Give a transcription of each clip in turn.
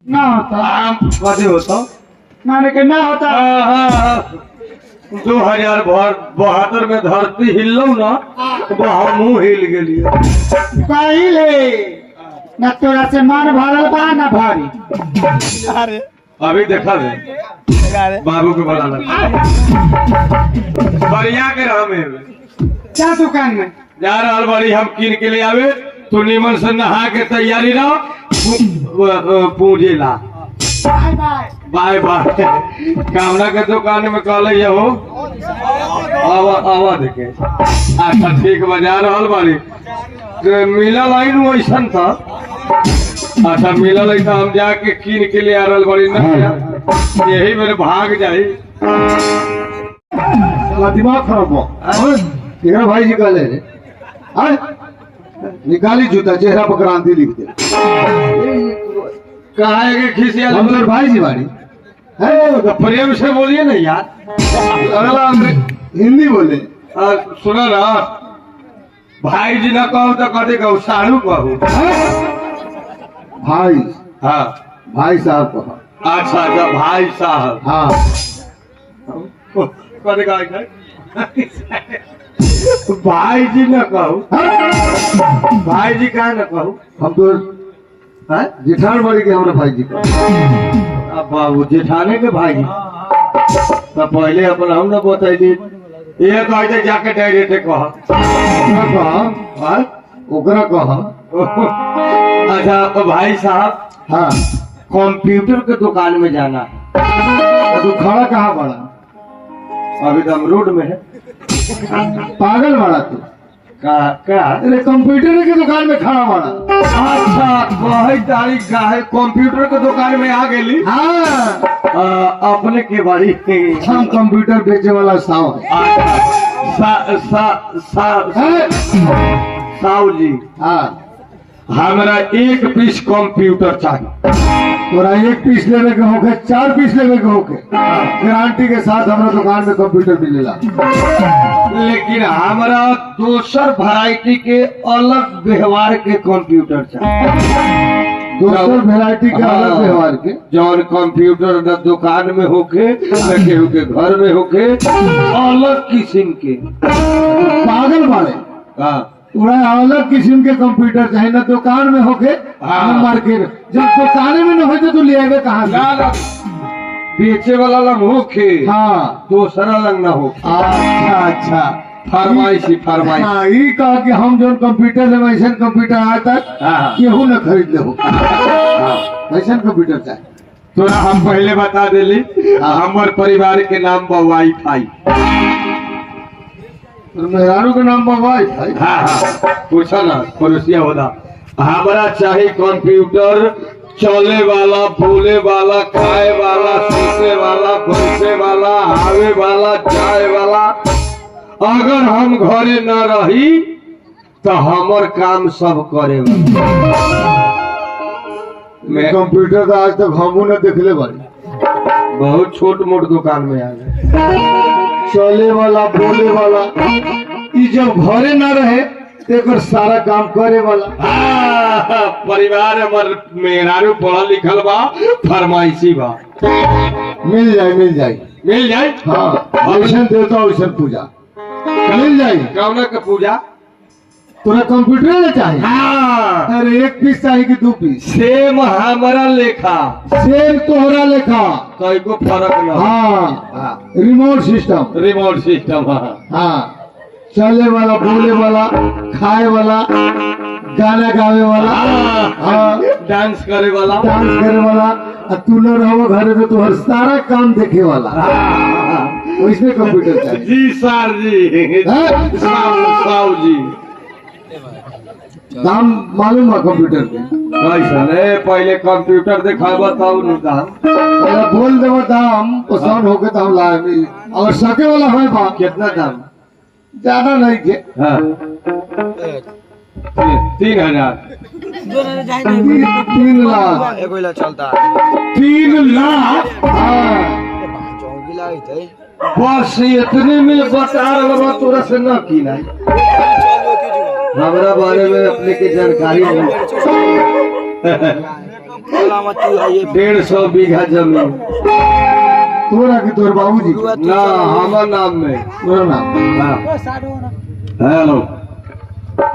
ना होता कदे होता माने के ना होता 2072 में धरती हिललो ना तो हमू हिल गेली। पहले ना तोरा से मन भरल बा ना भारी। अरे अभी देखा दे बाबू के बोला बढ़िया के हमें क्या दुकान में जा रहा बड़ी हम कीन के लिए आवे तू नीमन से नहा के तैयारी रहो पूजे ला। बाय बाय बाय बाय कामना के दुकान में कहले हो आवा देखे। अच्छा ठीक बजा रहल बाड़ी मिलल लाइन वैसन था। अच्छा मिलल है तो हम जाके कीन के लिए आ रहल बाड़ी ना यही मेरे भाग जाई दिमाग खराब हो भाई जी कहले रे निकाली जूता चेहरा पर क्रांति लिख दे। कहा के खिसिया हम तो भाई जी बाड़ी तो प्रेम से बोलिए ना यार। अगला हिंदी बोले सुनो ना भाई जी ना कहो तो कदे कहू साड़ू कहू। भाई हाँ भाई साहब कहा। अच्छा अच्छा भाई साहब हाँ कदे कहा भाई जी ना कहू भाई जी कहा ना कहू। हम तो जेठान बड़ी के हमारे भाई जी का अब बाबू जेठाने के भाई तो पहले अपन हम ना बताइए ये कहते जाके डायरेक्ट ओकरा कहा। अच्छा तो भाई साहब हाँ कंप्यूटर के दुकान में जाना तू खड़ा कहाँ बड़ा अभी तो हम रोड में है। पागल बड़ा तू क्या अरे कंप्यूटर की दुकान में खड़ा बड़ा। अच्छा कहे तारीख का है कंप्यूटर के दुकान में आ गेली। हाँ अपने के बारी हम कंप्यूटर बेचे वाला साव साहु जी हाँ हमारा एक पीस कंप्यूटर चाहिए। तोरा एक पीस लेवे के होके 4 पीस लेवे के होके गारंटी के साथ हमारा दुकान में कंप्यूटर मिलेला। लेकिन हमारा दूसर वैरायटी के अलग व्यवहार के कंप्यूटर चाहिए। दोसर वैरायटी के अलग व्यवहार के जौन कंप्यूटर न दुकान में होके न केहू के घर में होके अलग किस्म के। पागल बाड़े हाँ पूरा अलग किस्म के कंप्यूटर चाहिए ना दुकान में होके हाँ। न मार्केट जब दुकान में न हो तो ले आवे कहाँ से। बेचे वाला लंग होके हाँ दूसरा लंग ना हो। अच्छा अच्छा फरमाइशी फरमाइश हाँ ये कहा कि हम जो कंप्यूटर ले वैसे कंप्यूटर आता हाँ। केहू न खरीद ले हो वैसे कंप्यूटर चाहिए। तोरा हम पहले बता देली हमार परिवार के नाम बा वाईफाई। मेहरारू के नाम पर वाईफाई। हाँ हाँ पूछा ना पड़ोसिया होगा हमारा चाहिए कंप्यूटर चले वाला बोले वाला खाए वाला सोचे वाला बैठे वाला आवे वाला जाए वाला। अगर हम घरे न रही तो हमर काम सब करे मैं कंप्यूटर तो आज तक हमू न देखले बारी। बहुत छोट मोट दुकान में आ गए चले वाला बोले वाला ई जब घरे न रहे तो एक सारा काम करे वाला। परिवार हमार मेहरारू पढ़ल लिखल बा फरमाइशी बा। मिल जाए मिल जाए मिल जाए हाँ वैसन देवता वैसन पूजा मिल जाए। कौन के पूजा तोरा कंप्यूटर ले चाहिए। हाँ अरे एक पीस चाहिए कि 2 पीस सेम हमारा लेखा सेम तोहरा लेखा कई को फर्क न हाँ रिमोट सिस्टम रिमोट सिस्टम। हाँ चले वाला बोले वाला खाए वाला गाना गावे वाला हाँ डांस करे वाला डांस करे वाला और तू न रहो घरे तो तुम्हारा सारा काम देखे वाला वैसे कंप्यूटर चाहिए। जी सर जी हाँ? साहु जी दाम मालूम है कंप्यूटर के कैसन है पहले कंप्यूटर देखा बताओ नु दाम अगर बोल देव दाम पसंद होके तो हम लाए अगर सके वाला है बा कितना दाम ज्यादा नहीं थे। हाँ 3000 3 लाख एगो ला चलता 3 लाख हाँ चौकी लाई थे बस इतने में बता रहा तोरा से न की नहीं हमारा बारे में अपने की जानकारी नहीं सलामत तू है ये 150 बीघा जमीन तोरा की तोर बाबूजी के? ना हमार नाम में। तोरा नाम हाँ। हेलो,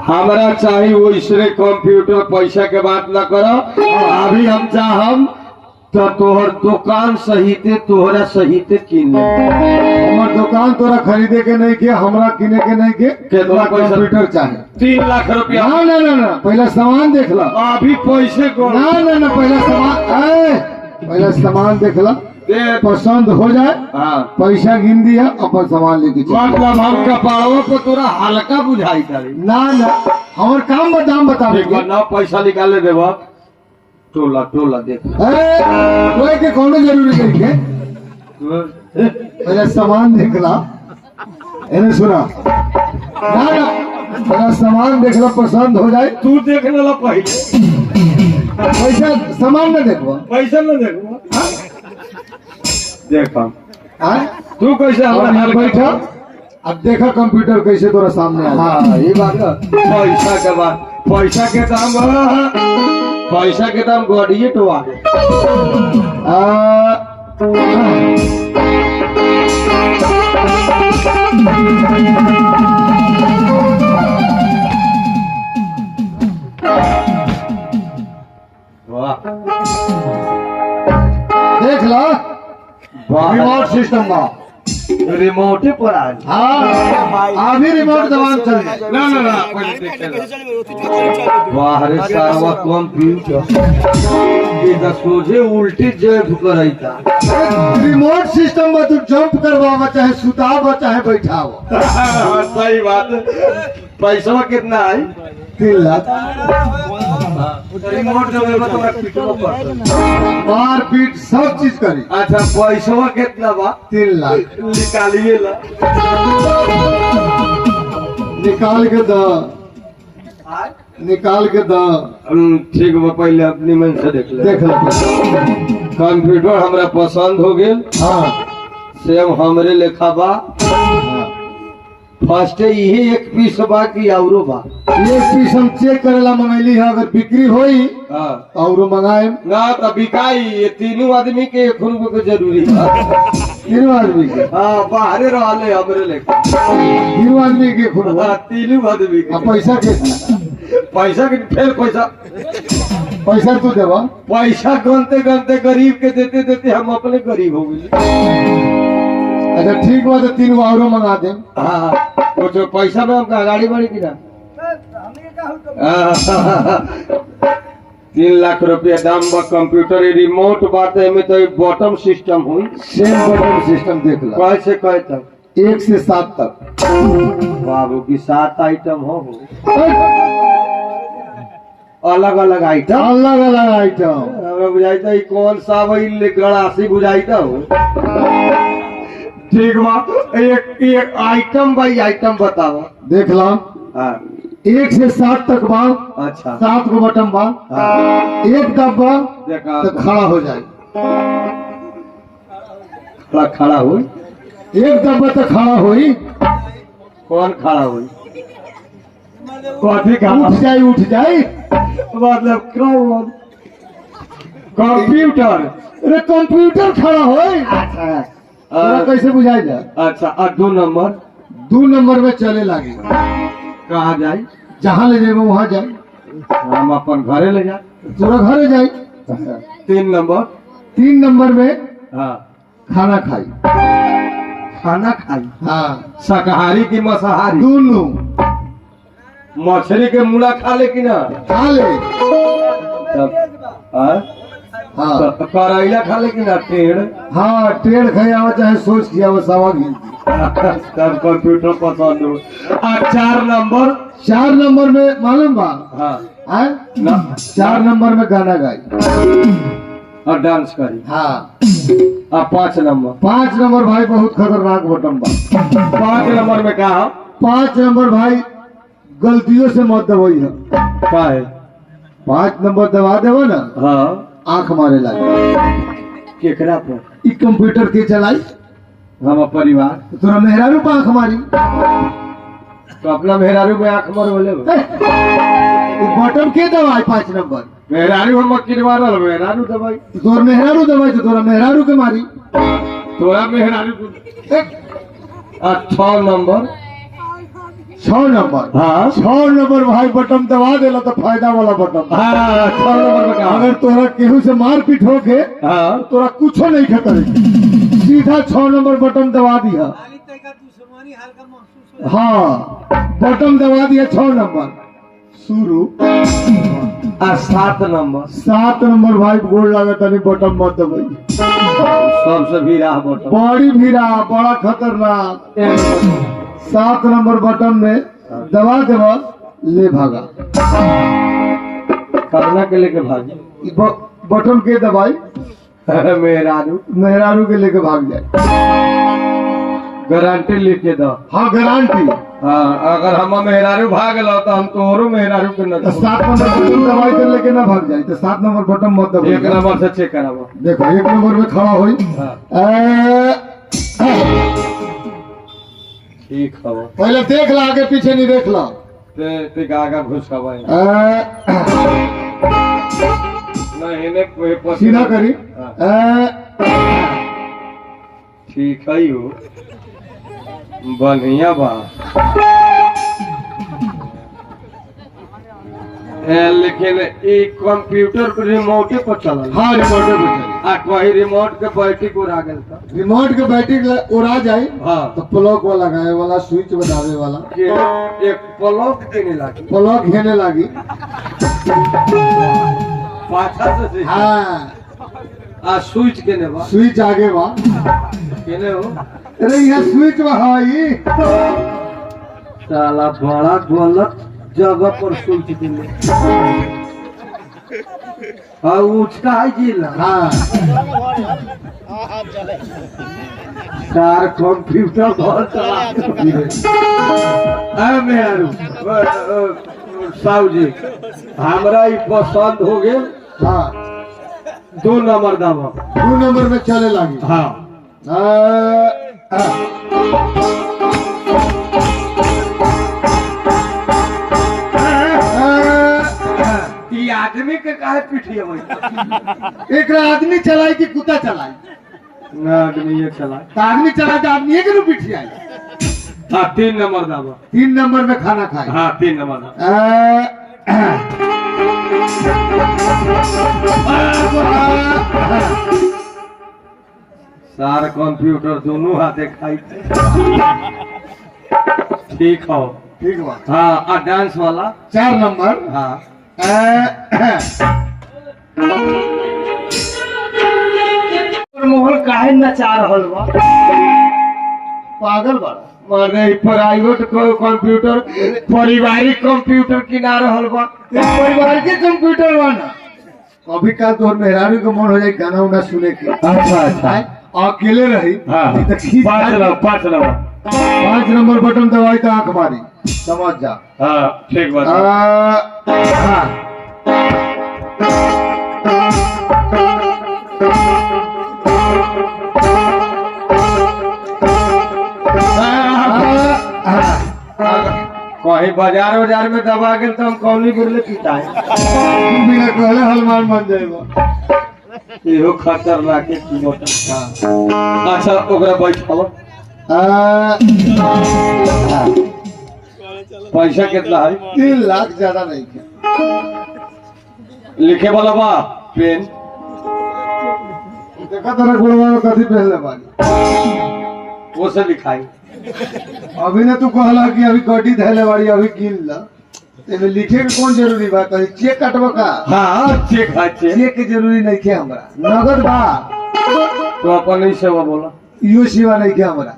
हमारा चाहिए वो इसरे कंप्यूटर पैसा के बात ना करो। अभी हम चाहम तो तोहर दुकान सहिते तोहरा सहिते किन ले। हमार दुकान तोरा खरीदे के नहीं के, हमरा किने के नहीं के। कितना पैसा? कंप्यूटर चाहे। 3 लाख रुपया। ना ना ना ना, पहला सामान देख ला। अभी पैसे को ना ना ना, पहला सामान पहला सामान देख ला, दे। पसंद हो जाए हाँ, पैसा गिन दिया, अपन सामान लेके चल। मतलब हम कपाड़ों पे तोरा हल्का बुझाई तारी। ना ना, हमार काम दाम बता एक बार ना पैसा निकाले देवा। टोला टोला देख। कोई के कोनो जरूरी नहीं के, पहले सामान देख ला। इन्हें सुना, ना ना, पहला सामान देख ला, पसंद हो जाए। तू देखने ला पहले, पैसा सामान में देखो। पैसा ना देखो। देखा हाँ? तू कैसे और हमारा यहाँ बैठा, अब देखा कंप्यूटर कैसे तोरा सामने आ। हाँ, ये बात है। पैसा के बाद पैसा के दाम गड़िए तो आ गए। वाह, देख ला, वाह। रिमोट सिस्टम बा। रिमोटे पर आ गए। हाँ, अभी रिमोट दबान चल जाए। ना ना ना, पहले देख ले। वाह रे सारा कंप्यूटर ये तो सोझे उल्टी जंप करैता। रिमोट सिस्टम में तू जंप करवावा, चाहे सुतावा चाहे बैठावा। सही बात है। पैसा कितना है? 3 लाख। रिमोट जो है तो पिटवा पड़ता। मार पीट सब चीज करी। अच्छा, पैसा कितना बा? 3 लाख निकालिए ला। निकाल के द, निकाल के द। ठीक बा, पहले अपनी मन से देख ले। देख लो। कंप्यूटर हमरा पसंद हो गेल। हाँ सेम हमरे लेखा बा। फर्स्ट यही एक पीस बा की औरो बा? ये पीस हम चेक करेला मंगैली है, अगर बिक्री होई हाँ, और मंगाए। ना तो बिकाई। ये तीनों आदमी के 1 रुपये के जरूरी है। 3 आदमी के, हाँ, बाहरे रहले हमरे लेखा। 3 आदमी के खुद। हाँ, तीनों आदमी के। पैसा के, पैसा के फिर पैसा पैसा तू देवा। पैसा गनते गनते गरीब के देते देते हम अपने गरीब हो गए। अच्छा ठीक बा, तो 3 और मंगा दे। हाँ, कुछ पैसा में हमका गाड़ी बड़ी की ना। 3 लाख रुपया दाम बा कंप्यूटर। रिमोट बात है में तो बॉटम सिस्टम हुई। सेम बटन सिस्टम देख ला, कैसे कहे तक? 1 से 7 तक। बाबू की 7 आइटम हो, अलग अलग आइटम। अलग अलग आइटम। हमरा बुझाइता कौन सा वही गड़ासी बुझाइता हो। ठीक बा, एक आइटम बाई आइटम बताओ। देख ला, हाँ, 1 से 7 तक बा। अच्छा। 7 को बटन बा। हाँ, एक दबा देखा तो खड़ा हो जाए। खड़ा हो। एक दबा तो खड़ा होई। कौन खड़ा हुई? कथी खड़ा? उठ जाए, उठ जाए। मतलब कौन? कंप्यूटर। अरे कंप्यूटर खड़ा होई। तोरा कैसे बुझाई जा? अच्छा, और 2 नंबर 2 नंबर में चले लागे। कहाँ जाए? जहाँ ले जाए वहाँ जाए। हम अपन घरे ले जाए। तोरा घरे जाए। 3 नंबर 3 नंबर में हाँ, खाना खाई। खाना खाई। हाँ, शाकाहारी की मांसाहारी? दोनों। मछली के मुड़ा खा ले कि ना? खा ले। तब हाँ करैला खा ले कि ना? टेढ़? हाँ, टेढ़ खाया चाहे सोच किया वो सवा गिन। तब कंप्यूटर पसंद हो। 4 नंबर? 4 नंबर में मालूम बा? हाँ, हाँ? ना 4 नंबर में गाना गाई। और डांस करी। हाँ। 5 नंबर? 5 नंबर भाई बहुत खतरनाक बटन बा। 5 नंबर में कहा? 5 नंबर भाई गलतियों से मत दबाई है। क्या है? 5 नंबर दबा देवो ना, हाँ, आंख मारे लगे। केकरा पर? ई कंप्यूटर के चलाई। हम परिवार। तोरा मेहरारू पर आंख मारी। तो अपना मेहरारू में आंख मर बोले। ई बटन के दबाई 5 नंबर? मेहरारू हम किनवा रहा मेहरारू दवाई तोर मेहरारू दवाई तो तोरा मेहरारू के मारी तोरा मेहरारू को 6 नंबर 6 नंबर हाँ 6 नंबर भाई बटन दबा देला तो फायदा वाला बटन। हाँ 6 नंबर में कहा अगर तोरा केहू से मारपीट होके हाँ तोरा कुछो नहीं खतरे, सीधा 6 नंबर बटन दबा दिया। हाँ बटन दबा दिया 6 नंबर शुरू। 7 नंबर 7 नंबर भाई गोल लागत नहीं बटन मत दबाई, सबसे भीड़ा बटन बड़ी भीड़ा बड़ा खतरनाक। 7 नंबर बटन में दबा देवा ले भागा। करना के लेके भागी ई बटन के दबाई मेहरारू मेहरारू के लेके भाग जाए। गारंटी लेके दो। हाँ गारंटी। हाँ अगर हम मेहरारू भाग लो तो हम तोरो मेहरारू के न तो 7 नंबर बटन दबाई कर लेके ना भाग जाए तो 7 नंबर बटन मत दबाई। 1 नंबर से चेक कराबो। देखो 1 नंबर में खड़ा हुई ठीक है पहले देख ला, आगे पीछे नहीं देख ला। ते आगा घुस का भाई नहीं ने कोई सीधा करी। ठीक है यो बढ़िया बा लेकिन ये कंप्यूटर पर रिमोट पर चलल। हाँ रिमोट पे चली। आ वही रिमोट के बैटरी को उड़ा गेल था। रिमोट के बैटरी उड़ा जाए हाँ तो प्लग वाला लगाए वाला स्विच बनावे वाला के एक प्लग के नहीं लागी प्लग घेने लगी। पाछा से हाँ आ स्विच के ने बा स्विच आगे बा केने हो अरे यहाँ स्विच बा हाई साला बड़ा गलत जगह पर स्विच देले। हाँ उचका है जिला हाँ सार कंप्यूटर घर चला अरे मेहरू साहू जी हमरा ई पसंद हो गेल। हाँ 2 नंबर दाबा 2 नंबर में चले लगी। हाँ ई आदमी के काहे पीठिए भाई एक आदमी चलाई कि कुत्ता चलाई? ना आदमी ये चला। तो आदमी चला तो आदमी के पीछे आई। हाँ 3 नंबर दाबा 3 नंबर में खाना खाए। हाँ 3 नंबर दाबा सार कंप्यूटर दोनों हाथे खाई ठीक हो ठीक बा। हाँ और डांस वाला 4 नंबर हाँ मोहन काहे नचा रहल बा? पागल बड़ा माने प्राइवेट कंप्यूटर पारिवारिक कंप्यूटर किना रहल बा परिवार के कंप्यूटर वाला। अभी का तोर मेहरारू के मन हो जाए गाना उना सुने के। अच्छा अच्छा अकेले रही हाँ नहीं तो खींच 5 नंबर 5 नंबर बटन दबाई तो आंख मारी समझ जा। हाँ ठीक बात हाँ। कहीं बाजार में दबा गेल तो हम कौनी बोले पिटाए बिना कहले हनुमान बन जाएगा। इहो खतरनाक है कीमत। अच्छा ओकरा बैठाओ। पैसा कितना है? 3 लाख ज्यादा नहीं है। लिखे वाला बा पेन देखा तेरा गुड़वा में कथी पहले बारी वो से लिखाई। अभी ने तू कहला कि अभी कटी धैले बाड़ी अभी गिन ला एमे लिखे के कौन जरूरी बा? कहीं चेक कटबा का? हाँ चेक है चेक चेक के जरूरी नहीं है हमरा, नगद बा। तो अपन ही सेवा बोला इहो सेवा नहीं है हमरा।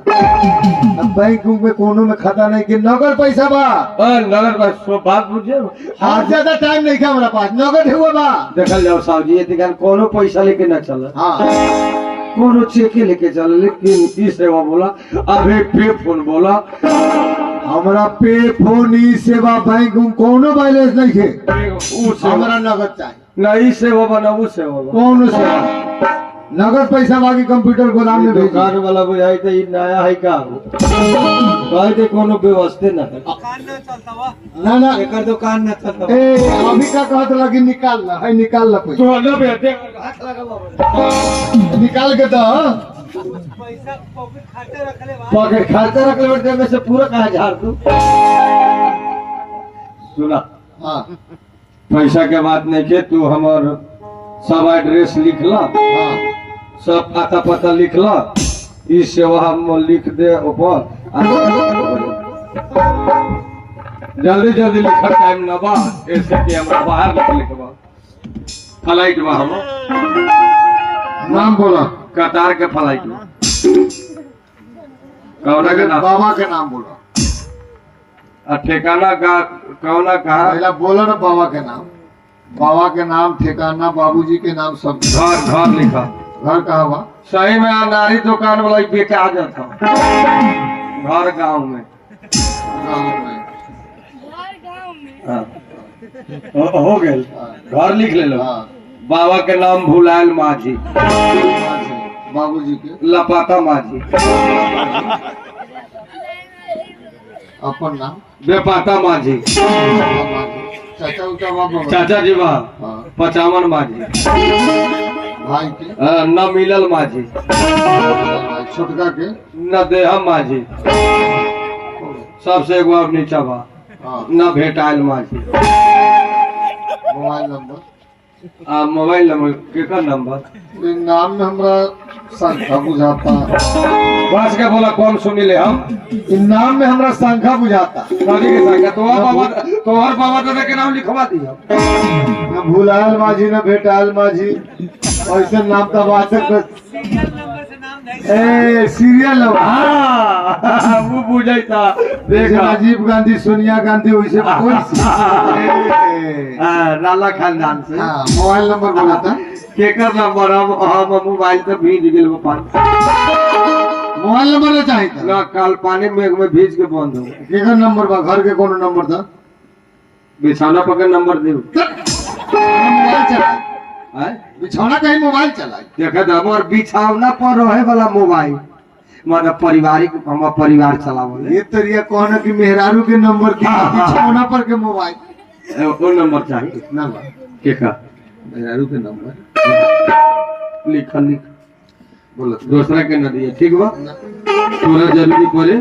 अब बैंक में कोनो में खाता नहीं के नगद पैसा बा। नगर का सो बात बुझे आज ज्यादा टाइम नहीं है हमरा पास, नगद हुआ बा। देखल जाओ साहब जी ये कोनो पैसा लेके न चल हाँ कोनो चेक लेके चल लेकिन ई सेवा बोला अभी पे फोन बोला हमरा पे फोन ई सेवा बैंक में कोनो बैलेंस नहीं है। उ सेवा हमरा नगद चाहिए। नहीं सेवा बना उ सेवा बना। कौन सेवा? नगद पैसा बाकी कंप्यूटर गोदाम में भेज दुकान वाला बुझाई तो ई नया है का कहे थे कोनो व्यवस्था ना है ना ना एकर दुकान न चलता ए अभी का कहत लगी निकाल ला है निकाल ला पैसा तो न बेटे हाथ लगा निकाल के तो पॉकेट खर्चा रख ले बेटे में से पूरा कहा झाड़ तू सुना हाँ पैसा के बात नहीं के तू हमार सब एड्रेस लिख ला हाँ सब पता पता लिख ला ई सेवा हम लिख दे ऊपर जल्दी जल्दी लिखा टाइम न बा ऐसे कि हमरा बाहर लिखबा फ्लाइट बा हम नाम बोला कतार के फ्लाइट बा कौना के नाम बाबा के नाम बोला ठिकाना का कौना कहा पहला बोला ना बाबा के नाम ठिकाना बाबूजी के नाम सब घर घर लिखा घर कहाँ बा सही में अनारी दुकान वाला ही बेचा जाता घर गांव में गाँव में हाँ। हो गए घर लिख ले लो हाँ बाबा के नाम भुलायल माझी बाबूजी के लपाता माझी अपन नाम बेपाता माझी चाचा उचा बाबा चाचा जी बा हाँ 55 माझी भाई के न मिलल माझी भाई छोटका के न देहम माझी सबसे एगो और नीचा बा हाँ न भेटायल माझी मोबाइल नंबर मोबाइल नंबर केकर नंबर ये नाम में हमरा संख्या बुझाता बस के बोला कौन सुनी ले हम इन नाम में हमरा संख्या बुझाता शादी के संग तोहर बाबा दादा के नाम लिखवा दिया न भूलायल माझी न भेटायल माझी ऐसे नाम का बात है ए सीरियल वो बुझाइता जैसे राजीव गांधी सोनिया गांधी वैसे कोई लाला खानदान से हाँ मोबाइल नंबर बोला था केकर नंबर हम मोबाइल पे भीज गेल वो पानी मोबाइल नंबर ना चाहिए था ना कल पानी में भीज के बंद हो केकर नंबर बा घर के कोनो नंबर था बिछौना पर के नंबर दे मोबाइल चलाए बिछौना कहीं मोबाइल चलाए देखे तो हमार बिछौना पर रहे वाला मोबाइल मतलब पारिवारिक हम परिवार चलावल ये तरिया कहना कि मेहरारू के नंबर की बिछौना पर के मोबाइल वो नंबर चाहिए नंबर केका मेहरारू के नंबर लिख लिख बोला दूसरा के न दिए ठीक बा तोरा जरूरी पड़े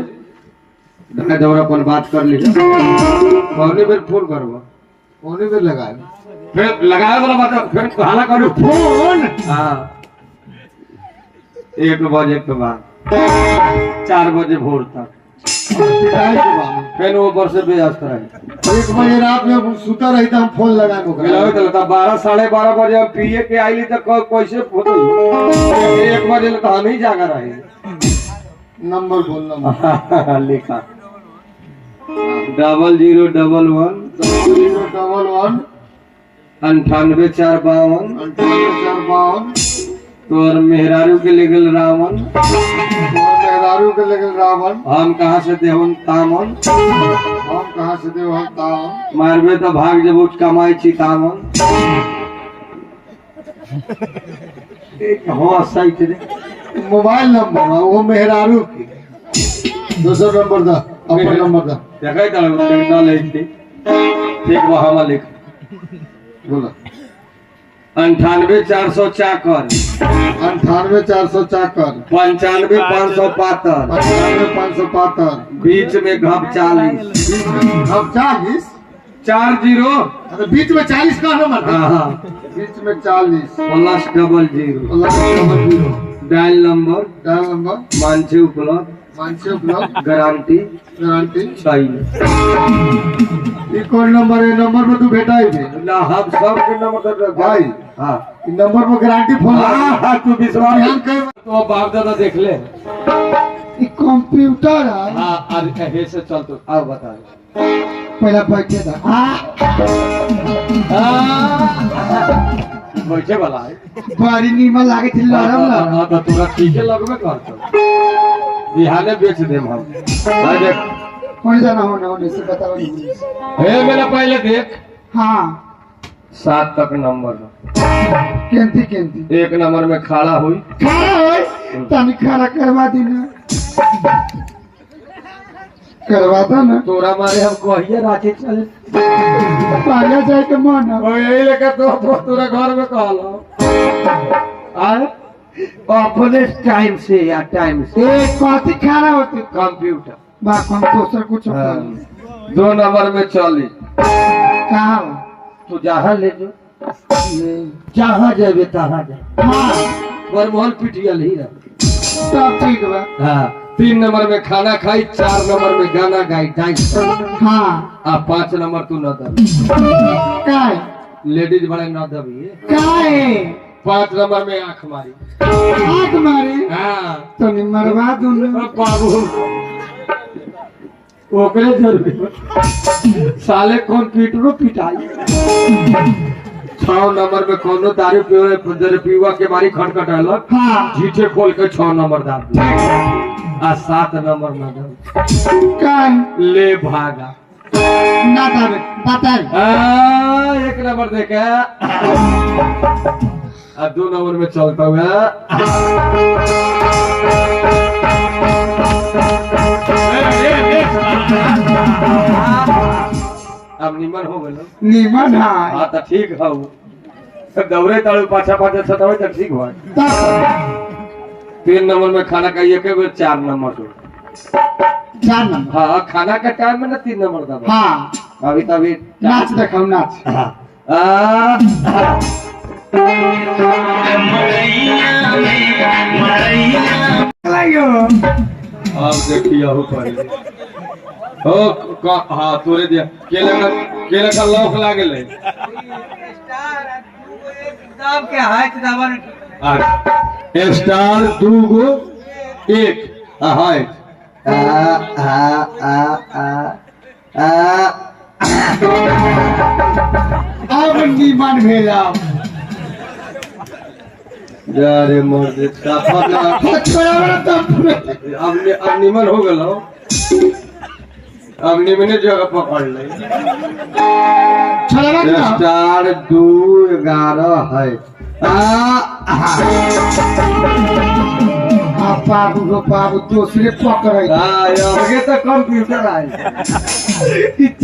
ढाई दौरा पर बात कर ली कौने बेर फोन करबा कोने पे लगाए फिर लगाए वाला बात फिर कहला करू फोन हाँ 1 बजे के बाद 4 बजे भोर तक पिटाई के बाद फिर वो ऊपर से व्यस्त रहे 1 बजे रात में सुता रही था हम फोन लगाए मिलावे तो था 12 साढ़े 12 बजे हम पिए के आईली तो कैसे फोन 1 बजे तो हम ही जागा रहे नंबर बोल नंबर लिखा 0011 011 98 452 तोर मेहरारू के लेगल रावण मेहरारू के लेकिन रावण हम कहाँ से देवन तामन हम कहाँ से देव हम ताम मारबे तो भाग जब उठ कमाई छी तामन हाँ सही थे मोबाइल नंबर बा, वो मेहरारू की दूसरा नंबर दा अपन नंबर दा देखा था लिख ठीक बा हम लिख बोला 98 400 चाकर 98 400 चाकर 95 500 पातर 95 575 बीच में घप 40 अब 40 40 अरे बीच में 40 का नंबर हाँ हाँ बीच में 40 plus 00 dial number dial number मानछे उपलब्ध मानसे उपलब्ध गारंटी गारंटी चाहिए ये कौन नंबर है नंबर पर तू भेटा ही भी ना हम सब के नंबर दे भाई हाँ इ नंबर पर गारंटी फोन हाँ हाँ तू विश्वास ध्यान कर तो बाप दादा देख ले ये कंप्यूटर है हाँ अरे से चल तो अब बता पहला बैठे था बैठे वाला है बड़ी नीमन लागे थी लड़म ना हाँ तो तोरा ठीके लगबे करतो बिहाने बेच देम हम भाई देख कौन जाना होने से बताओ हे मेरा पहले देख हाँ 7 तक नंबर केंती केंती 1 नंबर में खड़ा हुई खड़ा हो तनी खड़ा करवा दी ना करवा दो ना तोरा मारे हम कहिए रांची चले पागल जाए के मन ओ यही लेके तो तोरा घर में कहलो आए अपने टाइम से या टाइम से ए कथी खड़ा होती कंप्यूटर बा हम दोसर कुछ हाँ। 2 नंबर में चली कहा तू जहाँ ले जो जहाँ जाबे तहाँ जा हाँ बरमोहन पिटियल ही रह सब ठीक बा हाँ 3 नंबर में खाना खाई 4 नंबर में गाना गाई डांस हाँ 5 नंबर तू न दबी काय लेडीज बड़े न दबी काय 5 नंबर में आंख मारी आग मारी हाँ तो नि मरवा दूं ना बाबू ओकरे जरूरी साले कंप्यूटरो पिटाई 6 नंबर में कोनो दारू पीवा के मारी खटखटालक हाँ जीठे खोल के 6 नंबर डाल दिया। आ 7 नंबर में डाल काय ले भागा ना तब बता 1 नंबर देखे आ 2 नंबर में चलता हुआ अब निमन हो गलो निमन है हाँ तो ठीक है दौड़े ताड़ू पाछा पाछा सतावे तो ठीक हुआ 3 नंबर में खाना खाइए के बेर 4 नंबर दो 4 नंबर हाँ खाना का टाइम में ना 3 नंबर दबा हाँ अभी तभी नाच देखाओ नाच लाइयो अब देखिए हो पहले हाँ तोरे दिया केले का लौक लागे ले के हाथ दबन स्टार 2 गो 1 हाय अब निमन भेला जा रे मोर दे छोड़ा बड़ा तब अब निमन हो गलो अब निमने जगह पकड़ ले छोड़ा बड़ा स्टार 2 11 है बाबू गो बाबू दूसरे पकड़े आगे तो कंप्यूटर आए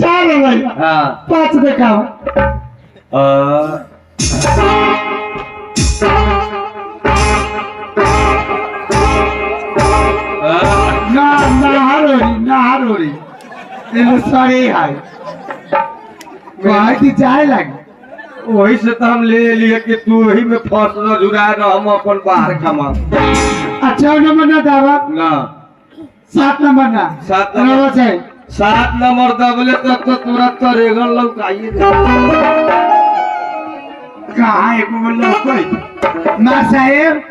चार भाई हाँ 5 देखाओ ना नहारोरी इन्हें सरे है वहाँ की जाए लगी वही से तो हम ले लिए कि तू वही में फंस जुड़ा रह हम अपन बाहर कमा 8 नंबर ना दावा ना 7 नंबर ना 7 नंबर नंबर से 7 नंबर दबले तब तो तुरंत तो रेगल लौकाइए कहाँ है बोल कोई मां साहेब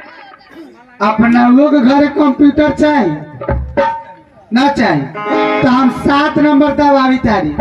अपना लोग घर कंप्यूटर चाहिए ना चाहिए तो हम 7 नंबर दबावी तारी